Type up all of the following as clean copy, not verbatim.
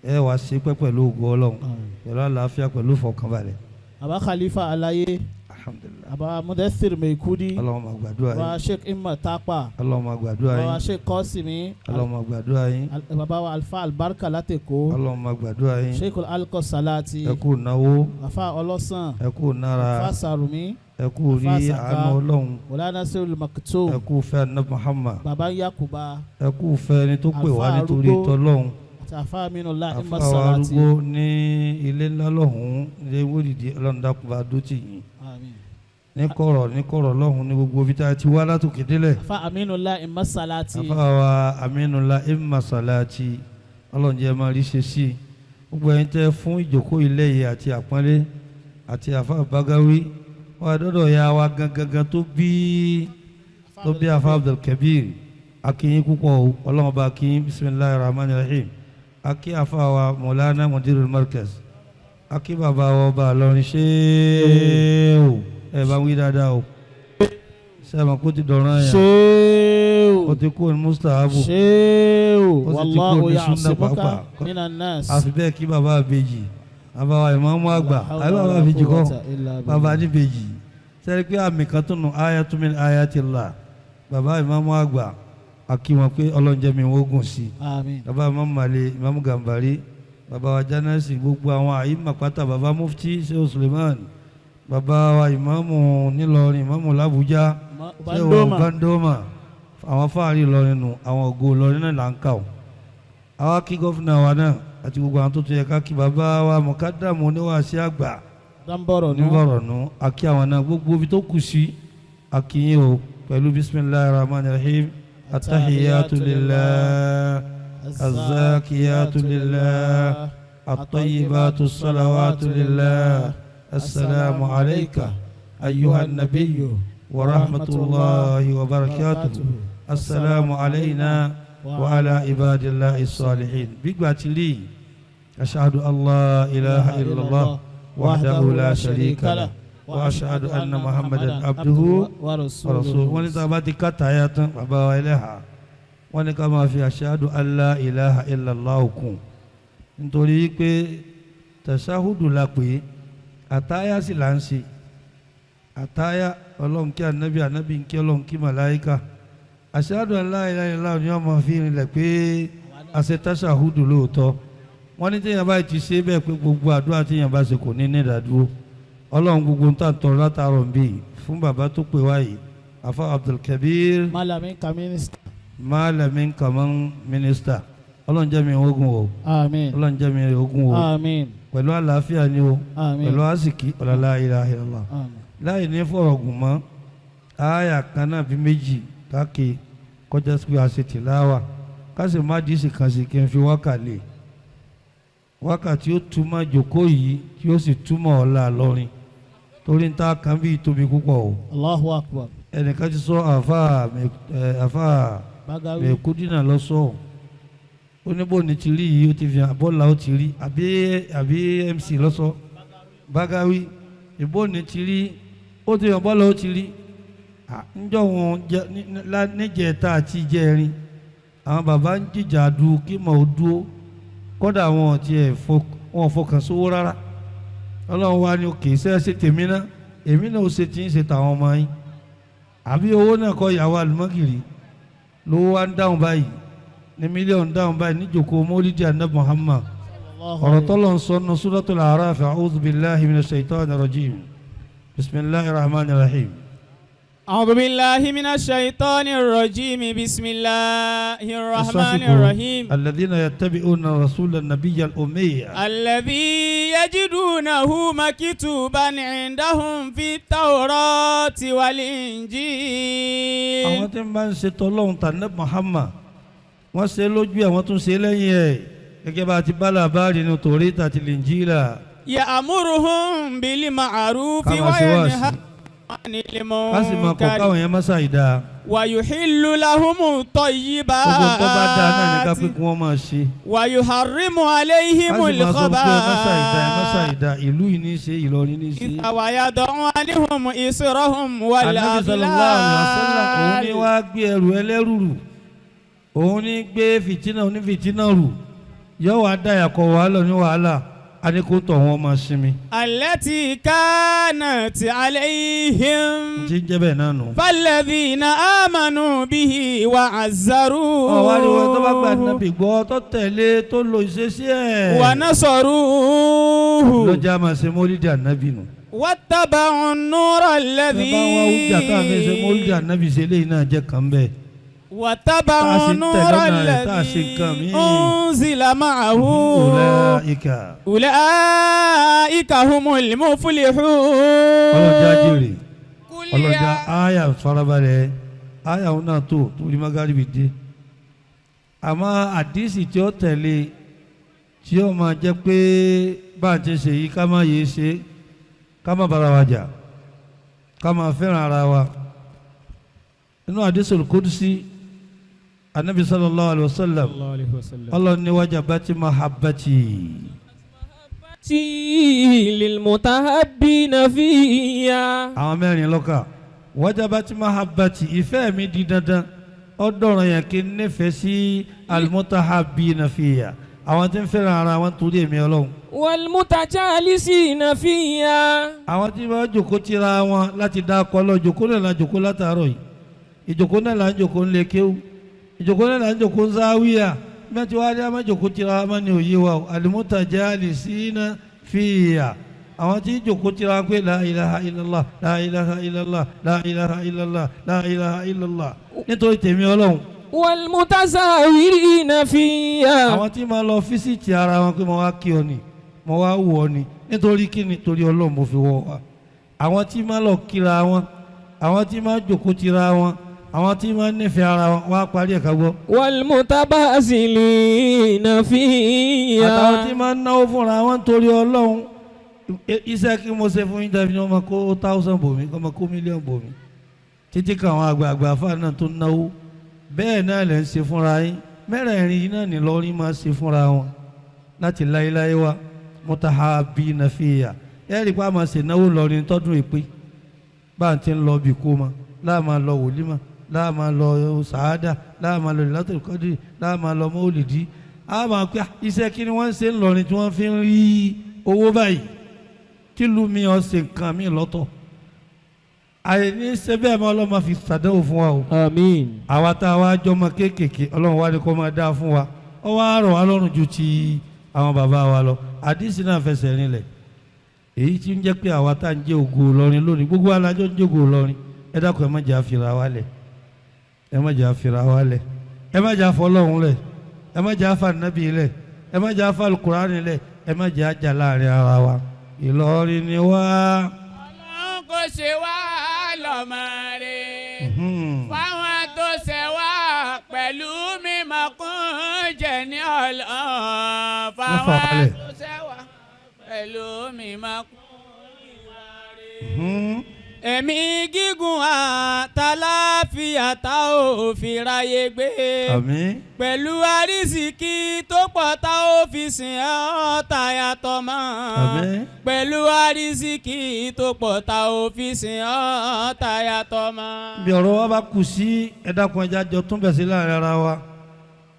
ẹ wá sí pẹ́ pẹ̀lú ògo Ọlọ́run pẹ̀lú àlàáfíà pẹ̀lú ìfọ̀kànbalẹ̀. Aba Khalifa Alaye. Alhamdulillah. Aba Mudaththir Maikudi. Ọlọ́run máa gbàdúrà yín. Wa Sheikh Imma Tapa. Ọlọ́run máa gbàdúrà yín. Wa Sheikh Qasimi. Ọlọ́run máa gbàdúrà yín. Baba wa Alfa Albarka Lateko. Ọlọ́run máa gbàdúrà yín. Sheikh Alko Salati. ẹ kú náwó. Afa Olosan. ẹ kú nára. Afa Sarumi. ẹ kú rí àánú Ọlọ́run. Wala Nasirul Maktoum. ẹ kú fẹ́ Ànábì Muhammad. Baba Yakuba. ẹ kú fẹ́ ẹni tó pè wá nítorí tọ́lọ́run. Afa Aminullah Imma àfa Salati. arúgbó ní ilé ńlá lọ́hùn-ún ilé wòlídìí Ọlọ́run dákun bá dó tì yín. ní kọ̀rọ̀ lọ́hùn ní gbogbo ibi tá a ti wá látòkè délẹ̀. Afa Aminullah Imma Salati. àfa wa Aminullah Imma Salati Ọlọ́run jẹ́ máa rí ṣe sí i. gbogbo ẹ̀yin tẹ́ fún ìjókòó ilé yìí àti àpọ́nlé àti àfa Bagawi wà dọ́dọ̀ ya wa gangan tó bí àfa Abdul Kabir akínyín púpọ̀ Ọlọ́run bá kí bismillahir rahmanir rahim. Aki afawa Maulana Mudirul Markaz aki bàbá wa ọba Ìlọrin ṣéèwò ẹ bá wí dáadáa o sẹ́wọ̀n kó ti dọ̀ràn yẹn ṣéèwò ó ti kó ní mustahabu ṣéèwò ó sì ti kó ní sunna pàápàá minan nas. àfi bẹ́ẹ̀ kí bàbá àbèjì bàbá ìmáàmù àgbà àbí bàbá àbèjì kọ́ bàbá àdìbèjì sẹ́ni pé àmì kan tó nù ayatun min ayatillah bàbá ìmáàmù àgbà aki wọn pé ọlọ́njẹ́ mi wọ́n gùn sí i bàbá Imam Mali Imam Gambari bàbá wa Janasi gbogbo àwọn àyíma pátá bàbá Mufti Sheikh Suleiman bàbá wa Imamu nílọrin Imamu l'Abuja Sheikh Bandoma àwọn fáàrí Ìlọrin nù àwọn ògo Ìlọrin náà là ń kà ó àwọn kí gọ́fìnà wa náà àti gbogbo àwọn tó tó yẹ ká kí bàbá wa Mukaddamu oníwàásí àgbà níbọ̀rọ̀ nù àkí àwọn náà gbogbo ibi tó kù sí àkíyìn o pẹ̀lú bismillahir rahmanir rahim. التحيات لله الزاكيات لله الطيبات الصلوات لله السلام عليك أيها النبي ورحمة الله وبركاته السلام علينا وعلى عباد الله الصالحين بقبات لي أشهد أن لا إله إلا الله وحده لا شريك له وأشهد أن محمدا عبده ورسوله wọ́n ní tá a bá ti ká tàyà tán bàbá wa ẹlẹ́hà wọ́n ní ká máa fi ashhadu an la ilaha illallah kún nítorí pé tàṣáhùdù la pè é àtáyà sì là ń ṣe àtáyà ọlọ́run kí ànábì ń kí ọlọ́run kí màláíkà ashhadu an la ilaha illallah ni wọ́n máa fi rinlẹ̀ pé àṣẹ tàṣáhùdù lóòótọ́ wọ́n ní téèyàn bá ti ṣe bẹ́ẹ̀ pé gbogbo àdúrà téèyàn bá ṣe kò ní ní ìdádúró ọlọ́run gbogbo ń tà tọrọ látàrọ̀ ń bì fún bàbá tó pè wáyé afa Abdul Kabir Malamin ka mínísítà. Malamin kaman mínísítà ọlọ́run jẹ́ mi ogun o ọlọ́run jẹ́ mi ogun o pẹ̀lú àlàáfíà ni o pẹ̀lú àsìkí la ilaha illallah láì ní fọ̀rọ̀ gùn mọ́ àyà kan náà bí méjì káàkiri kọjá sí pé a ṣe tìláwà kásì má díìsì kan sí kí n fi wákàlẹ̀ wákàtí ó túmọ̀ jòkó yìí tí ó sì túmọ̀ ọ̀la lọ́rin torí ń ta kan bí tóbi púpọ̀ o. Allahu Akbar. ẹnìkan ti sọ àfa Mẹ̀kúdínà lọ sọ ó ní bó ni ti rí yìí ó ti fi hàn bọ́ọ̀lù ó ti rí àbí MC lọ sọ Bagawi ìbò ni ti rí ó ti hàn bọ́ọ̀lù ó ti rí njọ́ wọn níjẹ̀ta àti ìjẹrin àwọn bàbá ń jìjà du kí mọ̀ ó dúró kódà wọn tiẹ̀ wọn fọkàn sówó rárá ọlọ́run wa ni òkè sẹ́ẹ̀sì tèmi náà èmi náà ó ṣe tí ń ṣe tàwọn ọmọ yín àbí owó náà kọ́ ìyàwó àlùmọ́gìrì lówó wa ń dáhùn báyìí ní mílíọ̀nù dáhùn báyìí níjòkó mọ́lídìí ànábì Muhammad ọ̀rọ̀ tọ́lọ̀ ń sọ nù Suratul A'raf a'udhu billahi minash shaitanir rajim bismillahir rahmanir rahim. أعوذ بالله من الشيطان الرجيم بسم الله الرحمن الرحيم الذين يتبعون الرسول النبي الأمي الذي يجدونه مكتوبا عندهم في التوراة والإنجيل. àwọn tí ń bá ń ṣe tọ́lọ́hun tànàbí Muhammad wọ́n ṣe lójú àwọn tó ń ṣe lẹ́yìn ẹ̀ gẹ́gẹ́ bá ti bá làbárí nínú Tòrátà àti Ìnjílà. يأمرهم بالمعروف وينهى kasi ma kọ káwọn yẹn masa ìdá. wàyùhìlù lahumu tọyìbá. gbogbo tó bá dáa náà ní ká pé kí wọ́n máa ṣe. wàyùhàrímù aléhìmù lìkọ́bà. masa ìdá ìlú yìí ní í ṣe Ìlọrin ní í ṣe. ìtàwáyàdọ̀ wọn níhùn ìṣòrohùn wàlá àbílà. Ànábì sallallahu alaihi wasallam òun ní wá gbé ẹrù ẹlẹ́rù rù òun ní gbé fìtínà onífìtínà rù yóò wá dáyà kọ wàhálà ní wàhálà adékòtò wọn máa sinmi. التي كانت عليهم ti ń jẹ́ bẹ́ẹ̀ náà nù. فالذين آمنوا به وعزروه ọ̀wá ni wọ́n tó bá gba nàbì gbọ́ tó tẹ̀lé tó lo ìṣesí ẹ̀. ونصروه lọ́jà máa ṣe mọ́lídìí ànábì nù. واتبعوا النور الذي bàbá wa wújà tá a fẹ́ ṣe mọ́lídìí ànábì ṣe eléyìí náà jẹ́ kàn bẹ́ẹ̀. واتبعوا النور الذي أنزل معه أولئك هم المفلحون. ọlọ́jà jèrè ọlọ́jà àyà farabalẹ̀ àyà òun náà tó torí magaribi dé àmọ́ àdísì tí ó tẹ̀lé tí ó máa jẹ́ pé bá a ti ṣe yìí ká má yé ṣe ká má bára wa jà ká má fẹ́ràn ara wa inú àdísì kudusi anabi sallallahu alayhi wa sallam Allah ni wajabati mahabbati lilmutahabbina fiyya. àwọn mẹ́rin lọ́kà wajabati mahabbati ìfẹ́ mi di dandan ọ̀dọ́rọ̀ yẹn kí n nífẹ̀ẹ́ sí almutahabbina fiyya àwọn tí ń fẹ́ràn ara wọn torí èmi Ọlọ́run. walmutajalisina fiyya. àwọn tí wọ́n jòkó tira wọn láti dá akọ lọ jòkó náà la jòkó látàárọ̀ yìí ìjòkó náà la ń jòkó ń lè kéwù ìjòkó náà la ń jòkó ń záwíyà mẹ́tí wàá dé àmọ́ jòkó tira wọn ní òye wa almutajalisina fiyya àwọn tí jòkó tira wọn pé la ilaha illallah la ilaha illallah la ilaha illallah la ilaha illallah nítorí tèmi Ọlọ́run. walmutasawirina fiyya. àwọn tí máa lọ físìtì ara wọn pé mo wá kí ọ ni mo wá wù ọ ni nítorí kí ni torí Ọlọ́run mo fi wọ wa àwọn tí máa lọ kíra wọn àwọn tí máa jòkó tira wọn àwọn tí máa nífẹ̀ẹ́ ara wọn wá parí ẹ̀ka gbọ́. walmutabazilina fiyya. àtàwọn tí máa náwó fúnra wọn torí Ọlọ́run iṣẹ́ kí mo ṣe fún interview ni wọ́n máa kó 1,000 bòmí wọ́n máa kó 1,000,000 bòmí títí kan àwọn àgbààgbà fáà náà tó náwó bẹ́ẹ̀ náà lẹ́ ń ṣe fúnra yín mẹ́rẹ̀ẹ̀rin yìí náà ní lọ́rí máa ṣe fúnra wọn láti láéláé wá mutahabbina fiyya ẹ̀rí pa máa ṣe náwó lọ́rin tọ́dún ìpè bá ń ti ń lọ bí kó ma láà máa lọ wòlímà láà máa lọ sàádà láà máa lọ Lailatul Qadr láà máa lọ mọ́wòlìdí á máa pẹ́ iṣẹ́ kí ni wọ́n ń ṣe ń lọ́rin tí wọ́n fi ń rí owó báyìí kí lu mi ọ̀sẹ̀ nǹkan mi lọ́tọ̀ àìní ṣe bẹ́ẹ̀ máa ọlọ́mọ fi ṣàdánwò fún wa o. àmín. àwa tá a wá jọmọ kéékèèké ọlọ́run wá ní kó máa dá fún wa ó wá rọ̀ wá lọ́rùn ju ti àwọn bàbá wa lọ àdìsí náà fẹsẹ̀ rinlẹ̀ èyí tí ń jẹ́ pé àwa tá à ń jẹ́ ògo Ìlọrin lónìí gbogbo alájọ́ ń jẹ́ ògo Ìlọrin ẹ dákun ẹ má jẹ́ àfìrà wa lẹ̀ ẹ má jẹ́ àfìrà wa lẹ̀ ẹ má jẹ́ àfọlọ́run lẹ̀ ẹ má jẹ́ àfànàbí lẹ̀ ẹ má jẹ́ àfàlùkùránì lẹ̀ ẹ má jẹ́ àjà láàrin ara wa Ìlọrin ni wá. Ọlọ́run kò ṣe wá lọ́mọ rẹ̀ fáwọn tó ṣe wá pẹ̀lú mímọ́ kún jẹ́ ní Ọlọ́run fáwọn tó ṣe wá pẹ̀lú mímọ́ kún ìwà rẹ̀. ẹ̀mí gígùn àtàláfíà tá ò fi ráyé gbé. àmín. pẹ̀lú àrísìkí tó pọ̀ tá ò fi sìn ọ́ táyà tọmọ. àmín. pẹ̀lú àrísìkí tó pọ̀ tá ò fi sìn ọ́ táyà tọmọ. bí ọ̀rọ̀ wa bá kù sí ẹ dákun ẹja jọ tún bẹ̀ sí láàrin ara wa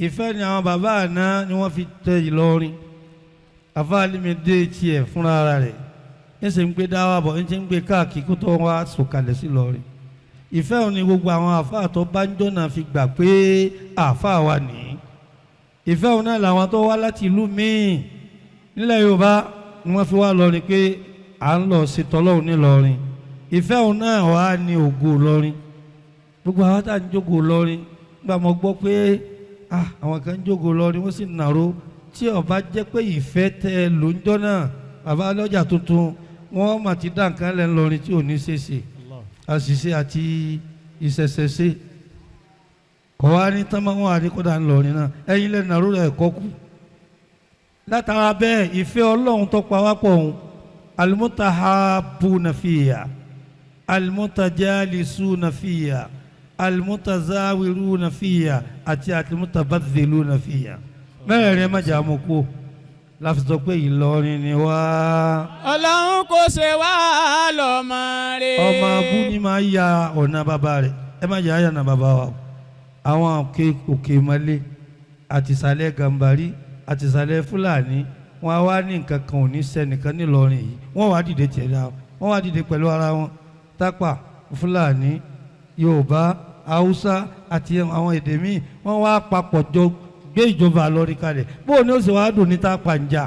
ìfẹ́ ni àwọn bàbá àná ni wọ́n fi tẹ Ìlọrin àfáàlímì dé tiẹ̀ fúnra ara rẹ̀ ń ṣe ń gbé dáwà bọ̀ ń ṣe ń gbé káàkiri kó tó wá sọ̀kalẹ̀ sí Ìlọrin ìfẹ́ òun ni gbogbo àwọn àfáà tó bá ń jọ́nà fi gbà pé àfáà wa nìyí ìfẹ́ òun náà làwọn tó wá láti ìlú míì nílẹ̀ Yorùbá ni wọ́n fi wá lọrin pé à ń lọ ṣètò Ọlọ́run ní Ìlọrin ìfẹ́ òun náà wà ní ògo Ìlọrin gbogbo àwọn tá à ń jókòó Ìlọrin nígbà mo gbọ́ pé àwọn kan ń jókòó Ìlọrin wọ́n sì nàró tí ó bá jẹ́ pé ìfẹ́ tẹ ló ń jọ́ náà bàbá lọ́jà tuntun wọ́n mà ti dá nǹkan lẹ́nu lọ́rin tí ò ní ṣeéṣe àṣìṣe àti ìṣẹ̀ṣẹ̀ṣe kọ́ wá ní tán wọn àríkọ́dà ń lọ́rin náà ẹ̀yin lẹ́nu àrò rẹ̀ kọ́ kú látara bẹ́ẹ̀ ìfẹ́ Ọlọ́run tó pa wá pọ̀ òun almutahabuna fiyya almutajalisuna fiyya almutazawiruna fiyya àti almutabadhiluna fiyya mẹ́rẹ̀ẹ̀rin má jà mọ́ kú láti sọ pé Ìlọrin ni wá. Ọlọ́run kò ṣe wá lọ́mọ rẹ̀. ọmọ abú ni máa ya ọ̀nà bàbá rẹ̀ ẹ má jà àyànà bàbá wa àwọn òkè mọ́lé àti ìsàlẹ̀ Gàmbàrí àti ìsàlẹ̀ Fúlàní wọn á wá ní nǹkan kan ò ní sẹ́nìkan nílọrin yìí wọ́n wá dìde tiẹ̀ dá wọ́n wá dìde pẹ̀lú ara wọn Tápà Fúlàní Yorùbá Haúsá àti àwọn èdè míì wọ́n wá papọ̀ jọ gbé ìjọba Ìlọrin kalẹ̀ bóun ni ó sì wá dùn ní Tápà ń jà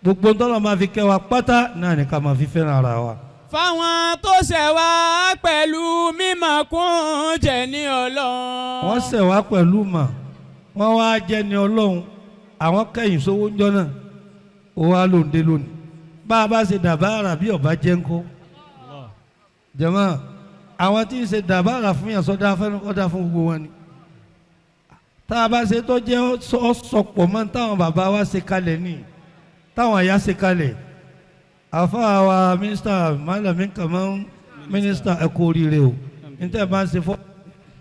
gbogbo ntọ́lọ́ máa fi kẹ́ wa pátá náà ní ká máa fi fẹ́ràn ara wa. fáwọn tó ṣẹ̀ wá pẹ̀lú mímọ̀ kún jẹ́ ní Ọlọ́run. wọ́n ṣẹ̀ wá pẹ̀lú mọ̀ wọ́n wá jẹ́ ní Ọlọ́run àwọn kẹ́yìn sówó ńjọ́ náà ó wá lóńdé lónìí bá a bá ṣe dàbára bí ọba jẹ́ ńkọ́ jàmáà àwọn tí ń ṣe dàbára fún yàn sọ́dá ọ̀dà fún gbogbo wọn ni tá a bá ṣe tó jẹ́ sọ̀pọ̀ mọ́ táwọn bàbá wa ṣe kalẹ̀ ní táwọn àyà ṣe kalẹ̀ àfáà wa mínísítà Malami Kamal mínísítà ẹ kú oríire o ní tẹ́ ẹ bá ń ṣe fọ́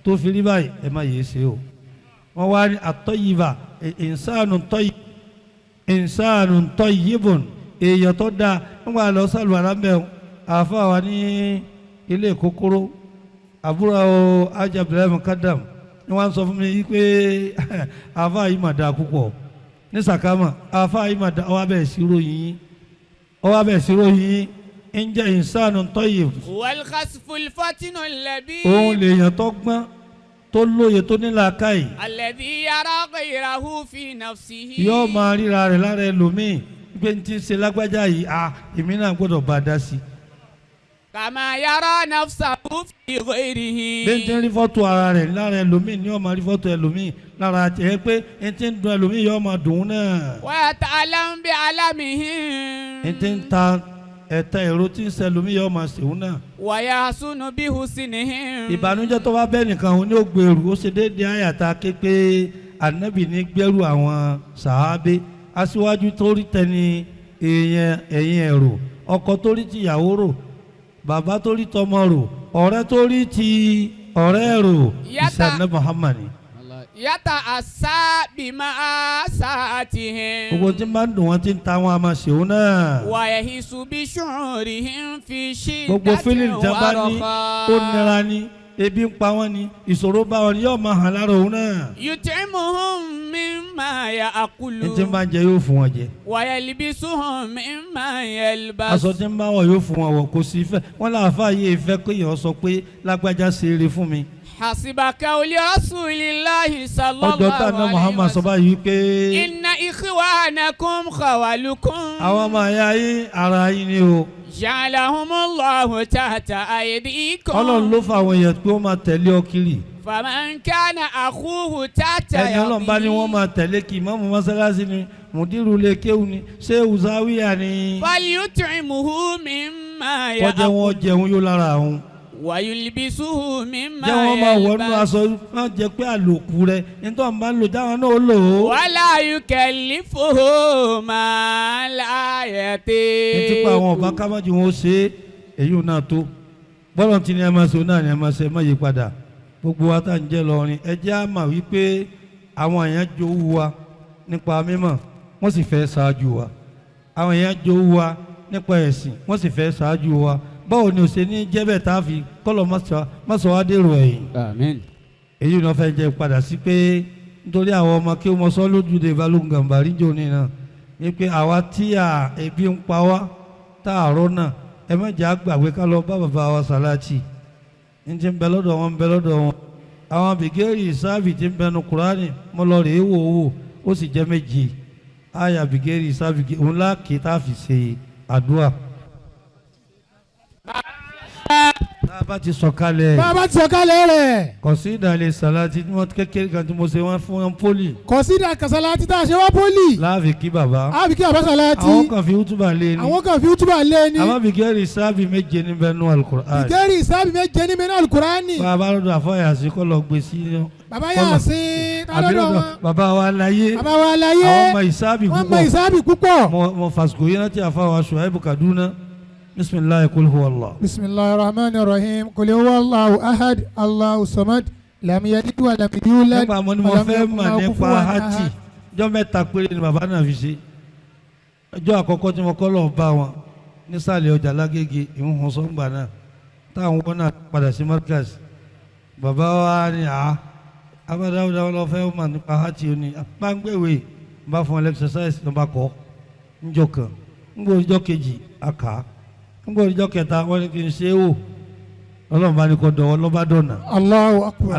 tó fi rí báyìí ẹ má yéé ṣe o wọ́n wá ní àtọ́yìbà ìnsánù tọ́yìbùn èèyàn tó dáa wọ́n wá lọ sálù arábẹ́ àfáà wa ní ilé kòkòrò àbúrò Hajj Abdullahi Mukadam ni wọ́n sọ fún mi pé àfáà yìí mà dáa púpọ̀ ní sàkámà àfáà yìí mà dáa ọwọ́ abẹ́ ìṣirò yìí ń jẹ́ ìnsánù tọ́yìb. wal-khasful fatinu al-labib. òun lèèyàn tó gbọ́n tó lóye tó ní làákàyè. alladhi yara ghayrahu fi nafsihi. yóò máa ríra rẹ̀ lára ẹlòmíì pé n ti ṣe lágbájá yìí èmi náà gbọ́dọ̀ bá a dá sí. kama yara nafsahu fi ghayrihi. bí n ti rí fọ́tò ara rẹ̀ lára ẹlòmíì ni yóò máa rí fọ́tò ẹlòmíì lára tiẹ̀ pé n ti ń dun ẹlòmíì yóò máa dùn ún náà. wa yata'alam bi alamihim. n ti ń ta ẹ̀ta èrò tí ń sẹlómi yóò máa ṣèwọ́n náà. wa yahsunu bi husnihim. ìbànújẹ́ tó bá bẹ́ẹ̀ nìkan òun ní ó gbèrú ó ṣe déédéé àyàtà képe ànábì ní gbẹ́rù àwọn sàábé aṣíwájú tó rí tẹni ẹ̀yìn ẹ̀rọ ọkọ tó rí ti ìyàwó rò bàbá tó rí tọmọ rò ọ̀rẹ́ tó rí ti ọ̀rẹ́ rò ìṣàlẹ̀ Muhammad. yàtà àṣà bímọ àṣàtìhìn. gbogbo tí máa ń dùn wọn ti ń ta wọn a máa ṣèwọ́n náà. wàyẹ̀ hisu bí ṣùnrin ń fi ṣí gbogbo fílìmù tí a bá ní ó nira ní ebi ń pa wọn ni ìṣòro bá wọn ni yóò máa hàn lára òun náà. yut'imuhum mimma ya'kulu. ní tí ń bá ń jẹ yóò fún wọn jẹ. wa yalbisuhum mimma yalbas. aṣọ tí ń bá wọn yóò fún wọn wọ̀ kò sí fẹ́ wọn láàfáà yé ìfẹ́ pé èèyàn sọ pé lágbájá ṣe eré fún mi. hasibaka oli rasulillahi sallallahu ọjọ́ tá a ná Muhammad sọ báyìí pé. inna ikhwanakum khawalukum. àwọn ọmọ àyà yín ara yín ni o. ja'alahumullahu tahta aydikum. Ọlọ́run ló fa àwọn èèyàn pé wọ́n máa tẹ̀lé ọ kiri. faman kana akhuhu tahta yadihi. ẹni Ọlọ́run bá ní wọ́n máa tẹ̀lé kí ìmáàmù mọ́sálásí ni mùdírù lè kéwù ni ṣéwù záwíyà ni. falyut'imuhu mimma kọjá wọn jẹun yóò lára àwọn. wa yulbisuhu mimma jẹ́ wọ́n máa wọnú aṣọ máa jẹ pé àlòkù rẹ̀ nítorí wọ́n bá ń lò jáwọn náà ó lò ó. wala yukallifuhu ma la yatiq. ní tipa àwọn ọba kámájú wọn ó ṣe èyí náà tó bọ́lọ̀ tí ni ẹ máa ṣe náà ni ẹ máa ṣe ẹ má yí padà gbogbo wa tá à ń jẹ́ lọ́rin ẹ jẹ́ á mà wípé àwọn èèyàn jowú wa nípa mímọ̀ wọ́n sì fẹ́ ṣáájú wa àwọn èèyàn jowú wa nípa ẹ̀sìn wọ́n sì fẹ́ ṣáájú wa báwo ni o ṣe ní jẹ́bẹ̀ tá a fi kọ́lọ̀ mọ́sọ̀ wá dèrò ẹ̀yìn. àmín. èyí ni wọ́n fẹ́ jẹ́ padà sí pé nítorí àwọn ọmọ kí wọ́n sọ lójúde Balógun Gàmbàrí jòní náà ni pé àwa tí ebi ń pa wá tá a rọ́ náà ẹ mẹ́jẹ̀ á gbàgbé ká lọ bá bàbá wa Sàláàtì ní ti ń bẹ lọ́dọ̀ wọn ń bẹ lọ́dọ̀ wọn àwọn bìgẹ́rì sáàbì ti ń bẹnu Kùránì mo lọ rèé wò ó ó sì jẹ́ méje àyà bìgẹ́rì sáàbì òun láàkì tá a fi ṣe àdúrà. bá ti sọ̀kalẹ̀. bá ti sọ̀kalẹ̀ rẹ̀. kọ̀sídà lè Sàláàtì tí wọ́n kékeré kan tí mo ṣe wọ́n fún wọn pólì. kọ̀sídà Sàláàtì tá a ṣe wá pólì. láàfin kí bàbá. láàfin kí bàbá Sàláàtì. àwọn kan fi útúbà lé ní. àwọn kan fi útúbà lé ní. àwọn bìgẹ́rì sáàbì méje ní bẹ́ẹ̀ nú Al-Qur'an. bìgẹ́rì sáàbì méje ní bẹ́ẹ̀ nú Al-Qur'an. bàbá lọ́dọ̀ àfọyàsí kọ́ lọ gbé sí. bàbá Yásìn lọ́dọ̀ wọn. bàbá wa láyé. bàbá wa láyé. àwọn ọmọ ìsáàbì púpọ̀. wọ́n mọ ìsáàbì púpọ̀. mo fàṣkò yín láti àfáwà Ṣuaibu Kaduna. bisimilayi kul huwa Allah. bisimilayi rahman rahim kul huwa Allahu ahad Allahu samad lam yalid wa lam yulad. nípa àmọ́ ni mo fẹ́ mọ̀ nípa hajj ọjọ́ mẹ́ta péré ni bàbá náà fi ṣe ọjọ́ àkọ́kọ́ tí mo kọ́ lọ́ọ́ bá wọn nísàlẹ̀ ọjà lágége ìhùn sọ́ngbà náà táwọn wọn náà padà sí markaz bàbá wa ni abádáwọ́dá wọn lọ fẹ́ mọ̀ nípa hajj ni apáǹgbèwé bá fún exercise ló bá kọ́ níjọ́ kan nígbà ọjọ́ kejì àká nígbà ọjọ́ kẹta wọ́n ní kí n ṣe é wò ọlọ́run bá ní kó dọ̀wọ́ ló bá dọ̀nà. Allahu akbar.